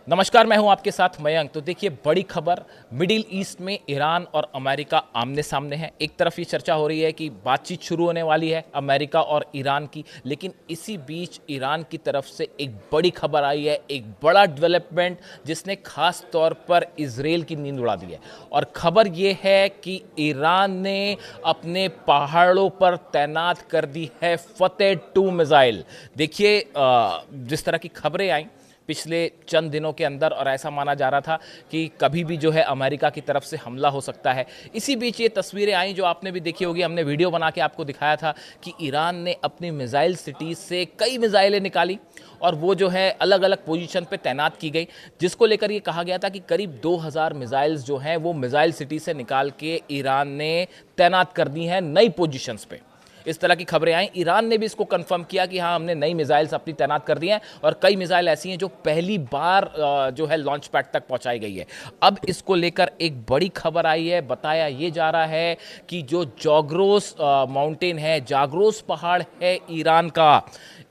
नमस्कार, मैं हूं आपके साथ मयंक। तो देखिए, बड़ी खबर, मिडिल ईस्ट में ईरान और अमेरिका आमने सामने हैं। एक तरफ ये चर्चा हो रही है कि बातचीत शुरू होने वाली है अमेरिका और ईरान की, लेकिन इसी बीच ईरान की तरफ से एक बड़ी खबर आई है, एक बड़ा डेवलपमेंट जिसने खास तौर पर इजराइल की नींद उड़ा दी है। और खबर ये है कि ईरान ने अपने पहाड़ों पर तैनात कर दी है फतेह 2 मिसाइल। देखिए, जिस तरह की खबरें आई पिछले चंद दिनों के अंदर, और ऐसा माना जा रहा था कि कभी भी जो है अमेरिका की तरफ से हमला हो सकता है। इसी बीच ये तस्वीरें आई जो आपने भी देखी होगी, हमने वीडियो बना के आपको दिखाया था कि ईरान ने अपनी मिसाइल सिटीज से कई मिसाइलें निकाली और वो जो है अलग अलग पोजीशन पे तैनात की गई, जिसको लेकर ये कहा गया था कि करीब 2000 मिसाइल्स जो हैं वो मिसाइल सिटी से निकाल के ईरान ने तैनात कर दी हैं नई पोजीशंस पे। इस तरह की खबरें आई। ईरान ने भी इसको कंफर्म किया कि हाँ, हमने नई मिसाइल्स अपनी तैनात कर दी हैं और कई मिसाइल ऐसी हैं जो पहली बार जो है लॉन्च पैड तक पहुंचाई गई है। अब इसको लेकर एक बड़ी खबर आई है। बताया ये जा रहा है कि जो जाग्रोस माउंटेन है, जाग्रोस पहाड़ है ईरान का,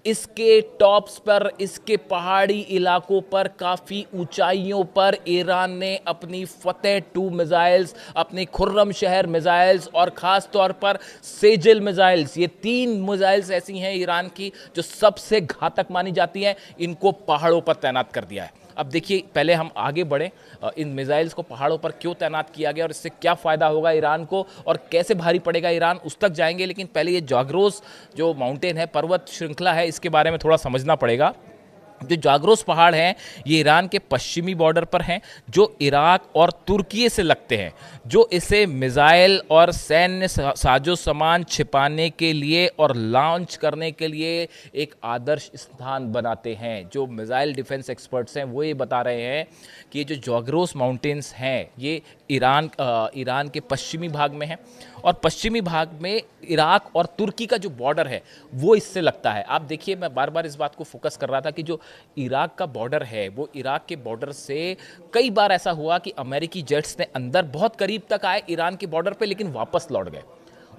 इसके टॉप्स पर, इसके पहाड़ी इलाकों पर, काफ़ी ऊंचाइयों पर ईरान ने अपनी फतेह 2 मिसाइल्स, अपनी खुर्रम शहर मिसाइल्स और ख़ास तौर पर सेजिल मिसाइल्स, ये 3 मिसाइल्स ऐसी हैं ईरान की जो सबसे घातक मानी जाती हैं, इनको पहाड़ों पर तैनात कर दिया है। अब देखिए, पहले हम आगे बढ़ें, इन मिसाइल्स को पहाड़ों पर क्यों तैनात किया गया और इससे क्या फ़ायदा होगा ईरान को और कैसे भारी पड़ेगा ईरान, उस तक जाएंगे। लेकिन पहले ये जाग्रोस जो माउंटेन है, पर्वत श्रृंखला है, इसके बारे में थोड़ा समझना पड़ेगा। जो जाग्रोस पहाड़ हैं ये ईरान के पश्चिमी बॉर्डर पर हैं, जो इराक और तुर्की से लगते हैं, जो इसे मिसाइल और सैन्य साजो सामान छिपाने के लिए और लॉन्च करने के लिए एक आदर्श स्थान बनाते हैं। जो मिसाइल डिफेंस एक्सपर्ट्स हैं वो ये बता रहे हैं कि ये जो जाग्रोस माउंटेन्स हैं ये ईरान के पश्चिमी भाग में हैं और पश्चिमी भाग में इराक और तुर्की का जो बॉर्डर है वो इससे लगता है। आप देखिए, मैं बार बार इस बात को फोकस कर रहा था कि जो इराक का बॉर्डर है वो इराक के बॉर्डर से कई बार ऐसा हुआ कि अमेरिकी जेट्स ने अंदर बहुत करीब तक आए ईरान के बॉर्डर पे, लेकिन वापस लौट गए।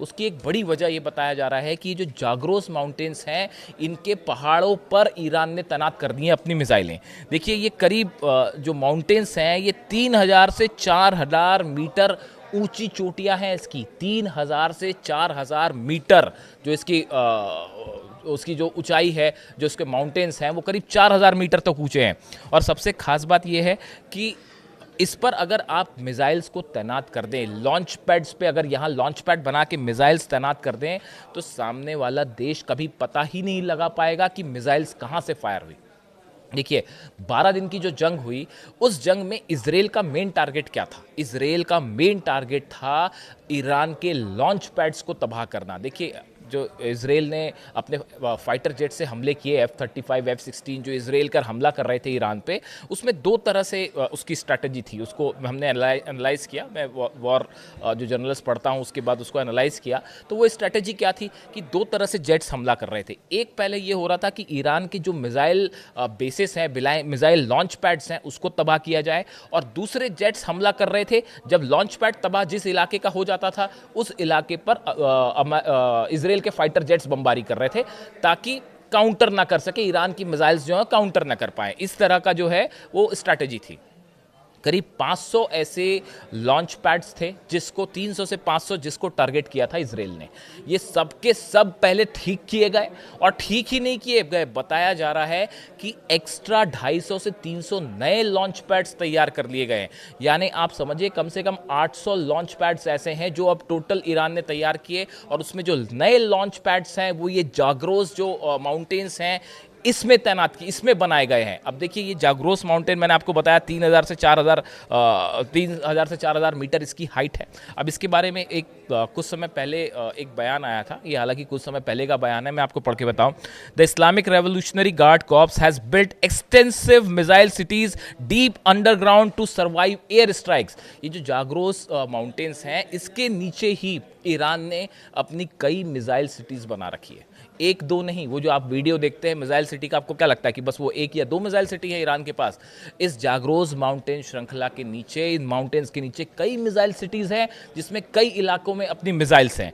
उसकी एक बड़ी वजह ये बताया जा रहा है कि जो जाग्रोस माउंटेन्स हैं इनके पहाड़ों पर ईरान ने तैनात कर दी हैं अपनी मिसाइलें। देखिए, ये करीब जो माउंटेन्स हैं ये 3000 से 4000 मीटर ऊंची चोटियां हैं इसकी। 3000 से 4000 मीटर जो इसकी उसकी जो ऊंचाई है, जो इसके माउंटेन्स हैं वो करीब 4000 मीटर तक ऊंचे हैं। और सबसे खास बात यह है कि इस पर अगर आप मिसाइल्स को तैनात कर दें, लॉन्च पैड्स पे अगर यहाँ लॉन्च पैड बना के मिसाइल्स तैनात कर दें, तो सामने वाला देश कभी पता ही नहीं लगा पाएगा कि मिसाइल्स कहाँ से फायर हुई। देखिए, 12 दिन की जो जंग हुई, उस जंग में इजराइल का मेन टारगेट क्या था? इजराइल का मेन टारगेट था ईरान के लॉन्च पैड्स को तबाह करना। देखिए, जो इजराइल ने अपने फाइटर जेट से हमले किए, F-35 F-16 जो इजराइल कर हमला कर रहे थे ईरान पे, उसमें 2 तरह से उसकी स्ट्रैटेजी थी। उसको हमने एनालाइज़ किया, मैं वॉर जो जर्नलिस्ट पढ़ता हूँ उसके बाद उसको एनालाइज़ किया। तो वो स्ट्रैटेजी क्या थी कि 2 तरह से जेट्स हमला कर रहे थे। एक पहले ये हो रहा था कि ईरान की जो मिसाइल बेसिस हैं, मिसाइल लॉन्च पैड्स हैं, उसको तबाह किया जाए, और दूसरे जेट्स हमला कर रहे थे। जब लॉन्च पैड तबाह जिस इलाके का हो जाता था, उस इलाके पर इजराइल के फाइटर जेट्स बमबारी कर रहे थे ताकि काउंटर ना कर सके, ईरान की मिसाइल्स जो है काउंटर ना कर पाए। इस तरह का जो है वो स्ट्रैटेजी थी। करीब 500 ऐसे लॉन्च पैड्स थे जिसको 300 से 500 जिसको टारगेट किया था इजराइल ने। ये सब के सब पहले ठीक किए गए, और ठीक ही नहीं किए गए, बताया जा रहा है कि एक्स्ट्रा 250 से 300 नए लॉन्च पैड्स तैयार कर लिए गए। यानी आप समझिए, कम से कम 800 लॉन्च पैड्स ऐसे हैं जो अब टोटल ईरान ने तैयार किए, और उसमें जो नए लॉन्च पैड्स हैं वो ये जाग्रोस जो माउंटेन्स हैं इसमें तैनात की, इसमें बनाए गए हैं। अब देखिए, ये जाग्रोस माउंटेन मैंने आपको बताया 3000 से 4000 मीटर इसकी हाइट है। अब इसके बारे में एक कुछ समय पहले एक बयान आया था, ये हालांकि कुछ समय पहले का बयान है, मैं आपको पढ़ के बताऊं। The Islamic Revolutionary Guard Corps has built extensive missile cities deep underground to survive air strikes. ये जो जाग्रोस माउंटेन्स हैं इसके नीचे ही ईरान ने अपनी कई मिसाइल सिटीज बना रखी है। 1-2 नहीं, वो जो आप वीडियो देखते हैं मिसाइल सिटी का, आपको क्या लगता है कि बस वो 1 या 2 मिसाइल सिटी है ईरान के पास? इस जाग्रोस माउंटेन श्रृंखला के नीचे, इन माउंटेन्स के नीचे कई मिसाइल सिटीज हैं जिसमें कई इलाकों में अपनी मिसाइल्स हैं।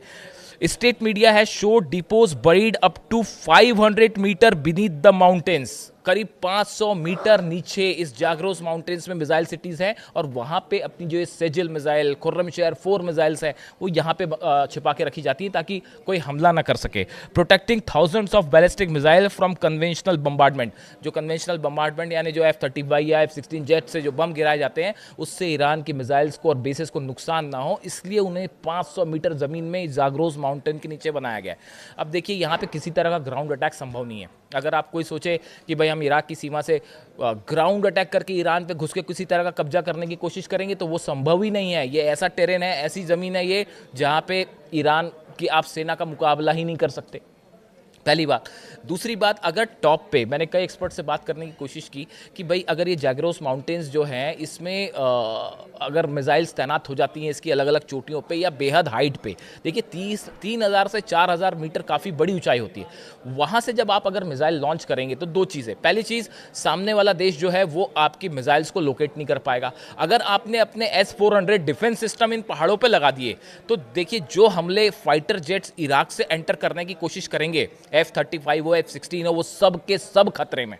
State media has showed depots buried up to 500 metre beneath the mountains. करीब 500 मीटर नीचे इस जाग्रोस माउंटेन्स में मिसाइल सिटीज़ हैं और वहाँ पे अपनी जो सेजिल मिसाइल, खुर्रमशहर 4 मिसाइल्स हैं वो यहाँ पे छिपा के रखी जाती हैं ताकि कोई हमला ना कर सके। Protecting thousands of ballistic missile from conventional bombardment, जो कन्वेंशनल बम्बार्डमेंट यानी जो F-35 या F-16 जेट से जो बम गिराए जाते हैं उससे ईरान की मिसाइल्स को और बेसिस को नुकसान ना हो, इसलिए उन्हें 500 मीटर ज़मीन में जाग्रोस माउंटेन के नीचे बनाया गया है। अब देखिए यहाँ पे किसी तरह का ग्राउंड अटैक संभव नहीं है। अगर आप कोई सोचे कि भाई हम इराक की सीमा से ग्राउंड अटैक करके ईरान पे घुस के किसी तरह का कब्जा करने की कोशिश करेंगे तो वो संभव ही नहीं है। ये ऐसा टेरेन है, ऐसी ज़मीन है ये जहाँ पे ईरान की आप सेना का मुकाबला ही नहीं कर सकते, पहली बात। दूसरी बात, अगर टॉप पे मैंने कई एक्सपर्ट से बात करने की कोशिश की कि भाई अगर ये जाग्रोस माउंटेन्स जो हैं इसमें अगर मिसाइल्स तैनात हो जाती हैं इसकी अलग अलग चोटियों पे या बेहद हाइट पे, देखिए 3,000 से 4,000 मीटर काफ़ी बड़ी ऊंचाई होती है। वहाँ से जब आप अगर मिसाइल लॉन्च करेंगे तो दो चीज़ें, पहली चीज़ सामने वाला देश जो है वो आपकी मिसाइल्स को लोकेट नहीं कर पाएगा। अगर आपने अपने S-400 डिफेंस सिस्टम इन पहाड़ों पर लगा दिए तो देखिए जो हमले फाइटर जेट्स इराक से एंटर करने की कोशिश करेंगे, F-35 हो, F-16 हो, वो सब के सब खतरे में,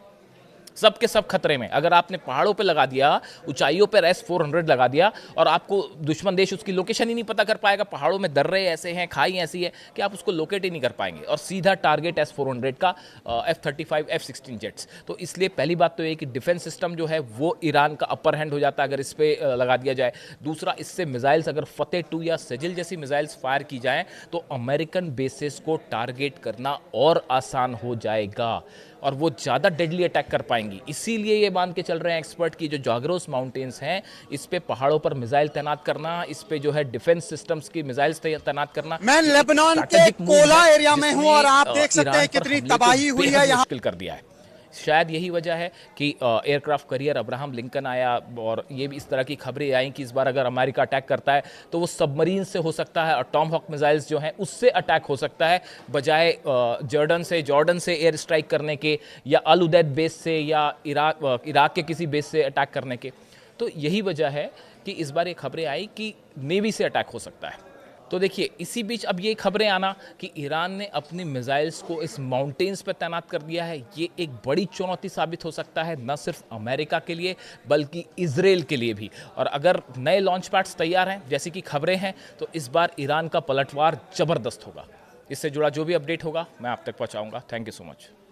सब के सब खतरे में। अगर आपने पहाड़ों पे लगा दिया, ऊंचाइयों पर S-400 लगा दिया और आपको दुश्मन देश उसकी लोकेशन ही नहीं पता कर पाएगा, पहाड़ों में दर्रे ऐसे हैं, खाई ऐसी है कि आप उसको लोकेट ही नहीं कर पाएंगे और सीधा टारगेट S-400 का F-35 F-16 जेट्स। तो इसलिए पहली बात तो ये कि डिफेंस सिस्टम जो है वो ईरान का अपर हैंड हो जाता है अगर इस पर लगा दिया जाए। दूसरा, इससे मिसाइल्स अगर फतेह 2 या सेजिल जैसी मिसाइल्स फायर की जाएँ तो अमेरिकन बेसिस को टारगेट करना और आसान हो जाएगा और वो ज़्यादा डेडली अटैक कर पाएंगी। इसीलिए ये मान के चल रहे हैं एक्सपर्ट की जो जाग्रोस माउंटेन्स हैं इस पे पहाड़ों पर मिसाइल तैनात करना, इस पे जो है डिफेंस सिस्टम्स की मिसाइल्स तैनात करना। मैं लेबनान के कोला एरिया में हूं और आप देख सकते हैं कितनी तबाही हुई है यहाँ। मुश्किल कर दिया है। शायद यही वजह है कि एयरक्राफ्ट करियर अब्राहम लिंकन आया और ये भी इस तरह की खबरें आई कि इस बार अगर अमेरिका अटैक करता है तो वो सबमरीन से हो सकता है और टॉमहॉक मिसाइल्स जो हैं उससे अटैक हो सकता है बजाय जॉर्डन से एयर स्ट्राइक करने के या अल उदैद बेस से या इराक के किसी बेस से अटैक करने के। तो यही वजह है कि इस बार ये खबरें आई कि नेवी से अटैक हो सकता है। तो देखिए इसी बीच अब ये खबरें आना कि ईरान ने अपनी मिसाइल्स को इस माउंटेन्स पर तैनात कर दिया है, ये एक बड़ी चुनौती साबित हो सकता है न सिर्फ अमेरिका के लिए बल्कि इजराइल के लिए भी। और अगर नए लॉन्च पैड्स तैयार हैं जैसी कि खबरें हैं तो इस बार ईरान का पलटवार ज़बरदस्त होगा। इससे जुड़ा जो भी अपडेट होगा मैं आप तक पहुंचाऊंगा। Thank you so much.